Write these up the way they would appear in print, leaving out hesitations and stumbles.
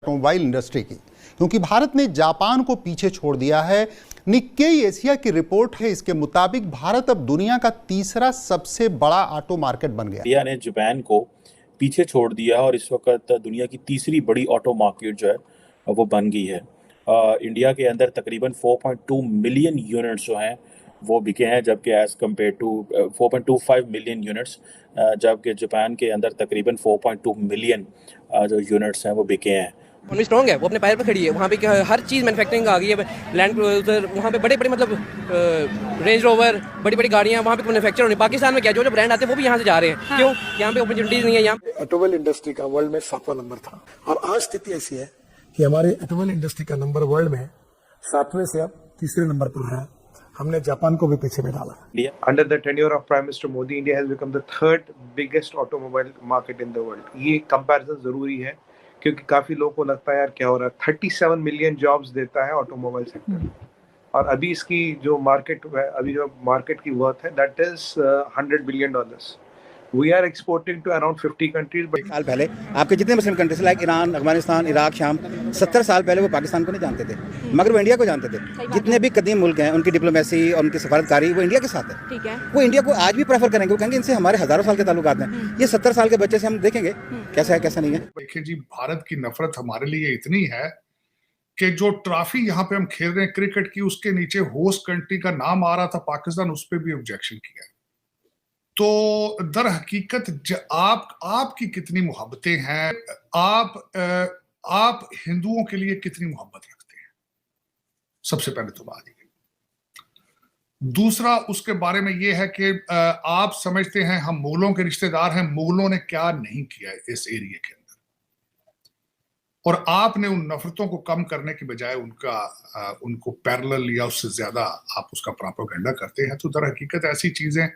Automobile industry की, क्योंकि भारत ने जापान को पीछे छोड़ दिया है। निक्केई एशिया की रिपोर्ट है, इसके मुताबिक भारत अब दुनिया का तीसरा सबसे बड़ा ऑटो मार्केट बन गया। इंडिया ने जापान को पीछे छोड़ दिया और इस वक्त दुनिया की तीसरी बड़ी ऑटो मार्केट जो है वो बन गई है। इंडिया के अंदर तकरीबन 4.2 मिलियन यूनिट्स जो हैं वो बिके हैं, जबकि as compare to 4.25 million units, जबकि जापान के अंदर तकरीबन 4.2 मिलियन जो यूनिट्स हैं वो बिके हैं। इकोनॉमी स्ट्रॉन्ग है, वो अपने पैर पर खड़ी है। वहाँ पे हर चीज़ मैन्युफैक्चरिंग आ गई है। लैंड क्रूजर, वहाँ पे बड़े बड़े मतलब रेंज रोवर, बड़ी बड़ी गाड़ियाँ वहाँ पे मैन्युफैक्चर होने। पाकिस्तान में क्या जो ब्रांड आते हैं वो भी यहाँ से जा रहे हैं। हाँ। क्यों? यहाँ पे अपॉर्चुनिटीज नहीं है। यहाँ ऑटोमोबाइल इंडस्ट्री का वर्ल्ड में 7वां नंबर था और आज स्थिति ऐसी है कि हमारे ऑटोमोबाइल इंडस्ट्री का नंबर वर्ल्ड में 7वें से अब तीसरे नंबर पर है। हमने जापान को भी पीछे में डाला। Under the tenure of Prime Minister Modi, India has become the third biggest automobile market in the world. ये कंपैरिजन जरूरी है क्योंकि काफी लोगों को लगता है यार क्या हो रहा है। 37 मिलियन जॉब्स देता है ऑटोमोबाइल सेक्टर और अभी इसकी जो मार्केट है, अभी जो मार्केट की वर्थ है that is $100 billion. We are exporting to around 50 countries. साल पहले आपके जितने Muslim countries like Iran, Afghanistan, Iraq, शाम, 70 साल पहले वो पाकिस्तान को नहीं जानते थे, मगर वो इंडिया को जानते थे। जितने भी कदीम मुल्क हैं उनकी डिप्लोमेसी और उनकी सफारतकारी वो इंडिया के साथ है। ठीक है, वो इंडिया को आज भी प्रेफर करेंगे। वो कहेंगे इनसे हमारे हजारों साल के ताल्लुकात हैं। ये 70 साल के बच्चे से हम देखेंगे कैसा है कैसा नहीं है। देखिए जी, भारत की नफरत हमारे लिए इतनी है कि जो ट्रॉफी यहाँ पे हम खेल रहे हैं क्रिकेट की, उसके नीचे होस्ट कंट्री का नाम आ रहा था पाकिस्तान, उस पर भी ऑब्जेक्शन किया। तो दर हकीकत आपकी कितनी मोहब्बतें हैं, आप हिंदुओं के लिए कितनी मोहब्बत रखते हैं, सबसे पहले तो बात ये। दूसरा उसके बारे में ये है कि आप समझते हैं हम मुगलों के रिश्तेदार हैं। मुगलों ने क्या नहीं किया इस एरिया के अंदर, और आपने उन नफरतों को कम करने के बजाय उनको पैरेलल या उससे ज्यादा आप उसका प्रोपेगेंडा करते हैं। तो दर हकीकत ऐसी चीजें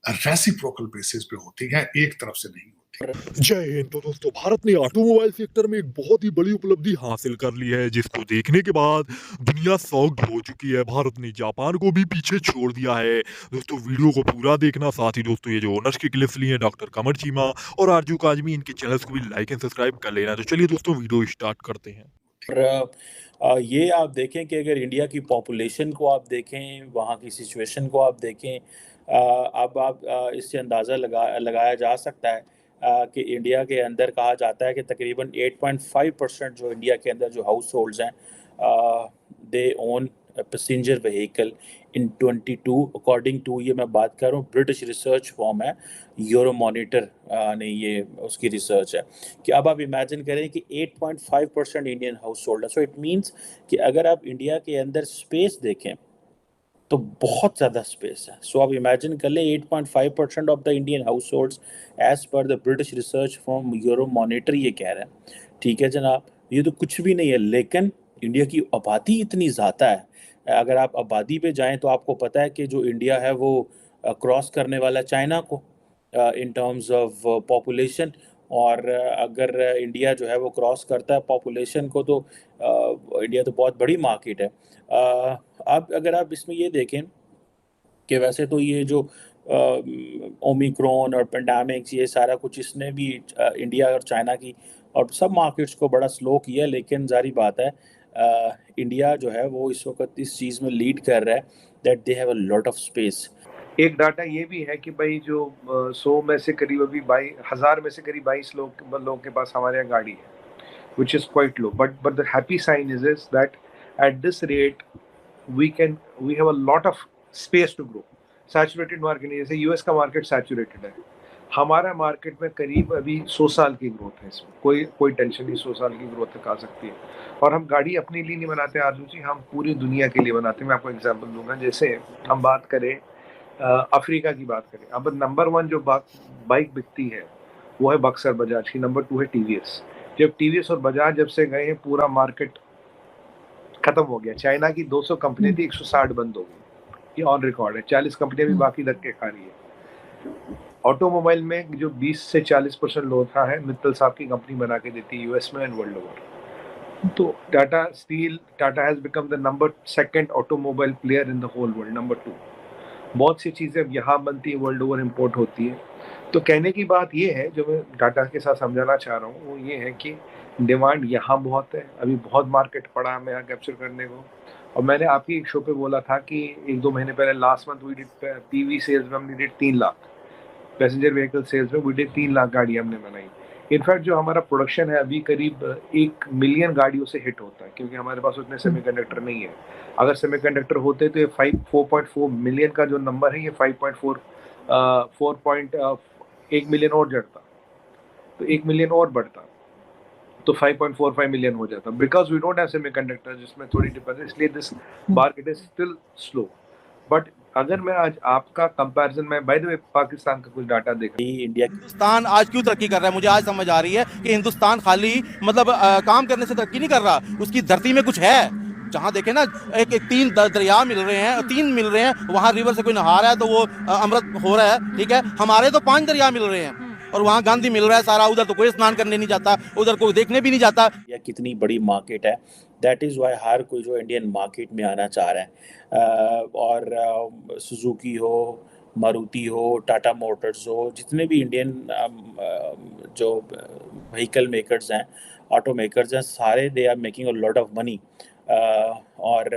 रेसिप्रोकल बेसिस पे होती है, एक तरफ से नहीं होती। जय हिंद। तो दोस्तों, भारत ने ऑटोमोबाइल सेक्टर में एक बहुत ही बड़ी उपलब्धि हासिल कर ली है, जिसको देखने के बाद दुनिया सॉक्ड हो चुकी है। भारत ने जापान को भी पीछे छोड़ दिया है। दोस्तों, वीडियो को पूरा देखना। साथ ही दोस्तों, ये जो ओनर्स की क्लिप्स लिए हैं डॉक्टर कमर चीमा और आरजू काजमी, इनके चैनल्स को भी लाइक एंड सब्सक्राइब कर लेना। तो चलिए दोस्तों, वीडियो स्टार्ट करते हैं। ये आप देखें कि अगर इंडिया की पॉपुलेशन को आप देखें, वहाँ की सिचुएशन को आप देखें, अब आप इससे अंदाज़ा लगाया जा सकता है कि इंडिया के अंदर कहा जाता है कि तकरीबन 8.5% जो इंडिया के अंदर जो हाउस होल्ड्स हैं they own passenger vehicle in 22 according to, ये मैं बात कर रहा हूँ, ब्रिटिश रिसर्च फॉर्म है, यूरोमॉनिटर ने ये उसकी रिसर्च है कि अब आप इमेजिन करें कि 8.5% इंडियन हाउस होल्ड है। सो इट मीन्स कि अगर आप इंडिया के अंदर स्पेस देखें तो बहुत ज़्यादा स्पेस है। सो आप इमेजिन कर लें 8.5% of the Indian households as per the British research firm Euromonitor ये कह रहे हैं। ठीक है जनाब, ये तो कुछ भी नहीं है, लेकिन इंडिया की आबादी इतनी ज़्यादा है। अगर आप आबादी पे जाएं तो आपको पता है कि जो इंडिया है वो क्रॉस करने वाला चाइना को इन टर्म्स ऑफ पॉपुलेशन, और अगर इंडिया जो है वो क्रॉस करता है पॉपुलेशन को तो इंडिया तो बहुत बड़ी मार्केट है। अब अगर आप इसमें ये देखें कि वैसे तो ये जो ओमिक्रॉन और पेंडेमिक्स ये सारा कुछ इसने भी इंडिया और चाइना की और सब मार्केट्स को बड़ा स्लो किया, लेकिन जारी बात है इंडिया जो है वो इस वक्त इस चीज़ में लीड कर रहा है that they have a lot of space. एक डाटा ये भी है कि भाई जो 100 में से करीब अभी 1000 में से करीब 22 लोगों के पास हमारे यहाँ गाड़ी है, which is quite low. But the happy sign is that at this rate we have a lot of space to grow. Saturated market नहीं, जैसे यूएस का मार्केट सैचुरेटेड है, हमारा मार्केट में करीब अभी 100 साल की ग्रोथ है। इसमें कोई टेंशन नहीं, 100 साल की ग्रोथ तक आ सकती है। और हम गाड़ी अपने लिए नहीं बनाते आलू जी, हम पूरी दुनिया के लिए बनाते हैं। मैं आपको एग्जांपल दूंगा, जैसे हम बात करें अफ्रीका की बात करें, अब नंबर 1 जो बाइक बिकती है वो है बक्सर बजाज की, नंबर 2 है टीवीएस। जब टीवीएस और बजाज जब से गए हैं पूरा मार्केट खत्म हो गया। चाइना की 200 कंपनी थी, 160 बंद हो गई, ये ऑन रिकॉर्ड है। 40 कंपनियां भी बाकी धक्के खा रही है। ऑटोमोबाइल में जो 20 से 40% लोथा है, मित्तल साहब की कंपनी बना के देती है यूएस में एंड वर्ल्ड ओवर। तो Tata has become the number 2 automobile player in the whole world, number 2। बहुत सी चीज़ें यहाँ बनती है, वर्ल्ड ओवर इम्पोर्ट होती है। तो कहने की बात ये है, जो मैं टाटा के साथ समझाना चाह रहा हूँ वो ये है कि डिमांड यहाँ बहुत है, अभी बहुत मार्केट पड़ा है हमें यहाँ कैप्चर करने को। और मैंने आपकी एक शो पे बोला था कि 1-2 महीने पहले last month we did PV sales में हमने did 3 lakh, passenger vehicle sales में वी डिड 3 लाख गाड़ी हमने बनाई। इनफैक्ट जो हमारा प्रोडक्शन है अभी करीब 1 मिलियन गाड़ियों से हिट होता है, क्योंकि हमारे पास उतने सेमीकंडक्टर नहीं है। अगर सेमीकंडक्टर होते तो ये 4.4 मिलियन का जो नंबर है ये 1 मिलियन और जड़ता, तो 1 मिलियन और बढ़ता, तो 5.45 मिलियन हो जाता। Because we don't have semiconductor जिसमें थोड़ी डिपेंडेंस, इसलिए this market is still slow. But अगर मैं आज आपका कंपैरिजन में, बाय द वे पाकिस्तान का कुछ डाटा देखा, इंडिया हिंदुस्तान आज क्यों तरक्की कर रहा है, मुझे आज समझ आ रही है कि हिंदुस्तान खाली मतलब काम करने से तरक्की नहीं कर रहा, उसकी धरती में कुछ है। जहाँ देखे ना एक 3 दरिया मिल रहे हैं, 3 मिल रहे हैं, वहाँ रिवर से कोई नहा रहा है तो वो अमृत हो रहा है, ठीक है। हमारे तो 5 दरिया मिल रहे हैं और वहाँ गांधी मिल रहा है सारा, उधर तो कोई स्नान करने नहीं जाता, उधर कोई देखने भी नहीं जाता। या कितनी बड़ी मार्केट है, दैट इज़ वाई हर कोई जो इंडियन मार्केट में आना चाह रहा है। और सुजुकी हो, मारुति हो, टाटा मोटर्स हो, जितने भी इंडियन जो व्हीकल मेकर्स हैं, ऑटो मेकर्स हैं, सारे they are making a lot of money. और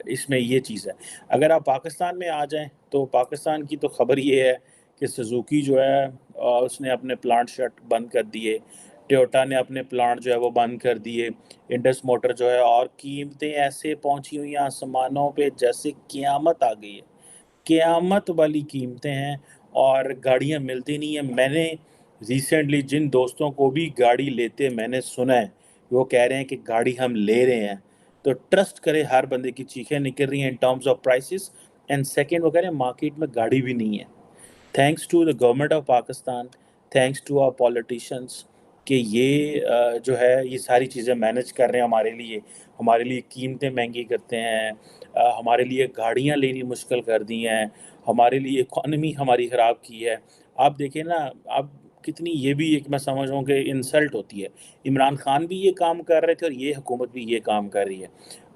इसमें ये चीज़ है। अगर आप पाकिस्तान में आ जाएं तो पाकिस्तान की तो खबर ये है कि सुजुकी जो है उसने अपने प्लांट शट बंद कर दिए, टोयोटा ने अपने प्लांट जो है वो बंद कर दिए, इंडस मोटर जो है, और कीमतें ऐसे पहुंची हुई हैं आसमानों पे जैसे क़यामत आ गई है, क़यामत वाली कीमतें हैं और गाड़ियां मिलती नहीं हैं। मैंने रिसेंटली जिन दोस्तों को भी गाड़ी लेते मैंने सुना है, वो कह रहे हैं कि गाड़ी हम ले रहे हैं, तो ट्रस्ट करें, हर बंदे की चीखें निकल रही हैं in terms of prices. And second, वो कह रहे हैं मार्केट में गाड़ी भी नहीं है। Thanks to the government of Pakistan, thanks to our politicians कि ये जो है ये सारी चीज़ें मैनेज कर रहे हैं हमारे लिए कीमतें महंगी करते हैं, हमारे लिए गाड़ियाँ लेनी मुश्किल कर दी हैं, हमारे लिए इकॉनमी हमारी ख़राब की है। आप देखें ना, अब कितनी, ये भी एक मैं समझ रहा हूँ कि इंसल्ट होती है। इमरान खान भी ये काम कर रहे थे और ये हुकूमत भी ये काम कर रही है।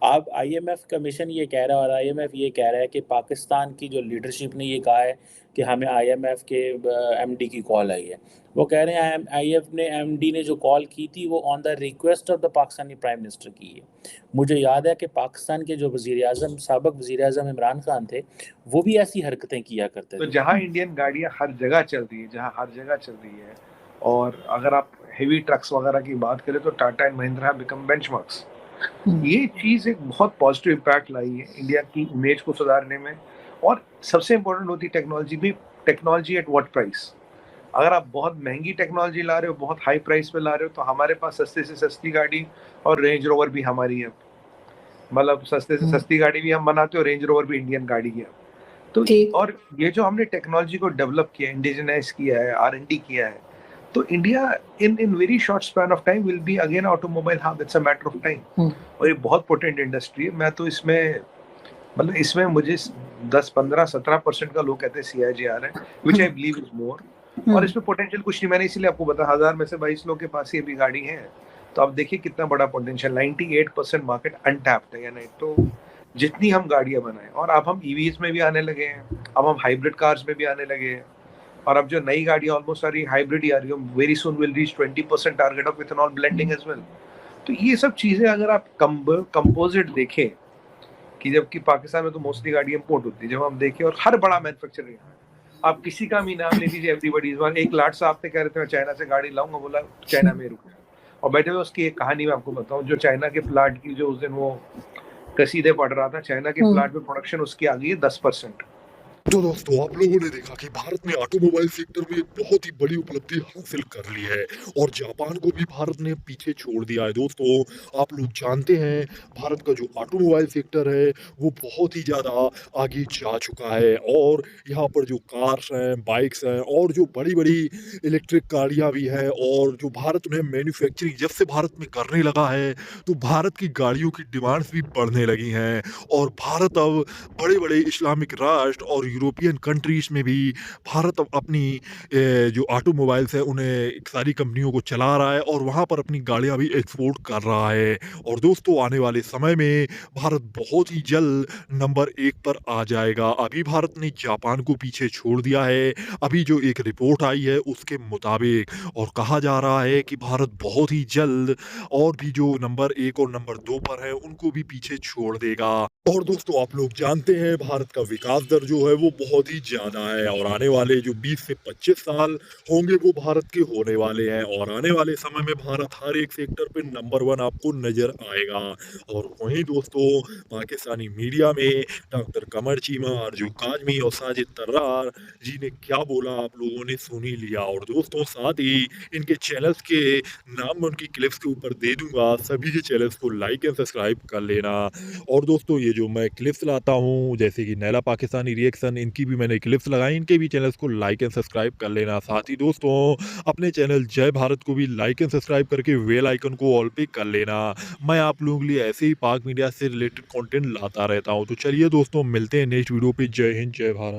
अब IMF कमीशन ये कह रहा है और IMF ये कह रहा है कि पाकिस्तान की जो लीडरशिप ने ये कहा है कि हमें IMF के MD की कॉल आई है। वो कह रहे हैं MD ने जो कॉल की थी वो on the request of the Pakistani prime minister की है। मुझे याद है कि पाकिस्तान के जो साबिक वज़ीर आज़म इमरान खान थे, वो भी ऐसी हरकतें किया करते थे। तो जहाँ इंडियन गाड़ियाँ हर जगह चल रही है, और अगर आप हेवी ट्रक्स वगैरह की बात करें तो Tata and Mahindra become benchmarks. ये चीज़ एक बहुत पॉजिटिव इम्पैक्ट लाई है इंडिया की इमेज को सुधारने में। और सबसे इम्पोर्टेंट होती है टेक्नोलॉजी भी, टेक्नोलॉजी एट व्हाट प्राइस। अगर आप बहुत महंगी टेक्नोलॉजी ला रहे हो, बहुत हाई प्राइस पे ला रहे हो, तो हमारे पास सस्ते से सस्ती गाड़ी और रेंज रोवर भी हमारी है, मतलब सस्ते से सस्ती गाड़ी भी हम बनाते हो, रेंज रोवर भी इंडियन गाड़ी है। तो और ये जो हमने टेक्नोलॉजी को डेवलप किया, इंडिजिनाइज किया है, R&D किया है, तो India in very short span of time will be again automobile hub. It's a matter of time. और ये बहुत पोटेंट इंडस्ट्री है। मैं तो इसमें मुझे 10-15-17% का लोग कहते हैं CIGR है, विच आई बिलीव इज मोर। और इसमें पोटेंशियल कुछ नहीं, मैंने इसीलिए आपको बताया 1000 में से 22 लोग के पास ये भी गाड़ी है। तो आप देखिए कितना बड़ा पोटेंशियल, 98% मार्केट अनटैप्ड है। यानी तो जितनी हम गाड़ियां बनाएं, और अब हम EVs में भी आने लगे हैं, अब हम हाइब्रिड कार्स में भी आने लगे हैं, और अब जो नई गाड़ियां ऑलमोस्ट सारी हाइब्रिड ही आ रही है। Very soon will reach 20% target of ethanol blending as well. तो ये सब चीजें अगर आप कंपोजिट देखें, कि जबकि पाकिस्तान में तो मोस्टली गाड़ी इंपोर्ट होती है, जब हम देखें, और हर बड़ा मैन्युफैक्चरर, आप किसी का भी नाम ले लीजिए, एवरीबॉडी इज वन। एक लाट साहब से कह रहे थे मैं चाइना से गाड़ी लाऊंगा, बोला चाइना में रुक। और बैठे हुए उसकी एक कहानी मैं आपको बताऊं, जो चाइना के प्लांट की जो उस दिन वो कसीदे पढ़ रहा था, चाइना के प्लांट में प्रोडक्शन उसकी आ गई है 10%। तो दोस्तों, आप लोगों ने देखा कि भारत ने ऑटोमोबाइल सेक्टर में एक बहुत ही बड़ी उपलब्धि हासिल कर ली है और जापान को भी भारत ने पीछे छोड़ दिया है। दोस्तों, आप लोग जानते हैं भारत का जो ऑटोमोबाइल सेक्टर है वो बहुत ही ज़्यादा आगे जा चुका है और यहाँ पर जो कार्स हैं, बाइक्स हैं और जो बड़ी बड़ी इलेक्ट्रिक गाड़ियाँ भी हैं, और जो भारत में मैन्युफैक्चरिंग जब से भारत में करने लगा है तो भारत की गाड़ियों की डिमांड्स भी बढ़ने लगी हैं और भारत अब बड़े बड़े इस्लामिक राष्ट्र और यूरोपियन कंट्रीज में भी भारत अपनी जो ऑटोमोबाइल्स है उन्हें एक सारी कंपनियों को चला रहा है और वहाँ पर अपनी गाड़ियाँ भी एक्सपोर्ट कर रहा है। और दोस्तों आने वाले समय में भारत बहुत ही जल्द नंबर 1 पर आ जाएगा। अभी भारत ने जापान को पीछे छोड़ दिया है। अभी जो एक रिपोर्ट आई है उसके मुताबिक और कहा जा रहा है कि भारत बहुत ही जल्द और भी जो नंबर 1 और नंबर 2 पर है उनको भी पीछे छोड़ देगा। और दोस्तों आप लोग जानते हैं भारत का विकास दर जो है वो बहुत ही ज़्यादा है और आने वाले जो 20 से 25 साल होंगे वो भारत के होने वाले हैं और आने वाले समय में भारत हर एक सेक्टर पे नंबर 1 आपको नजर आएगा। और वहीं दोस्तों पाकिस्तानी मीडिया में डॉक्टर कमर चीमा, अर्जू काजमी और साजिद तर्रार जी ने क्या बोला आप लोगों ने सुन ही लिया। और दोस्तों साथ ही इनके चैनल्स के नाम मैं उनकी क्लिप्स के ऊपर दे दूंगा, सभी के चैनल्स को लाइक एंड सब्सक्राइब कर लेना। और दोस्तों ये जो मैं क्लिप्स लाता हूँ जैसे कि नैला पाकिस्तानी रिएक्शन, इनकी भी मैंने क्लिप्स लगाई, इनके भी चैनल्स को लाइक एंड सब्सक्राइब कर लेना। साथ ही दोस्तों अपने चैनल जय भारत को भी लाइक एंड सब्सक्राइब करके बेल आइकन को ऑल पे कर लेना। मैं आप लोगों के लिए ऐसे ही पाक मीडिया से रिलेटेड कंटेंट लाता रहता हूँ। तो चलिए दोस्तों मिलते हैं नेक्स्ट वीडियो पे। जय हिंद, जय भारत।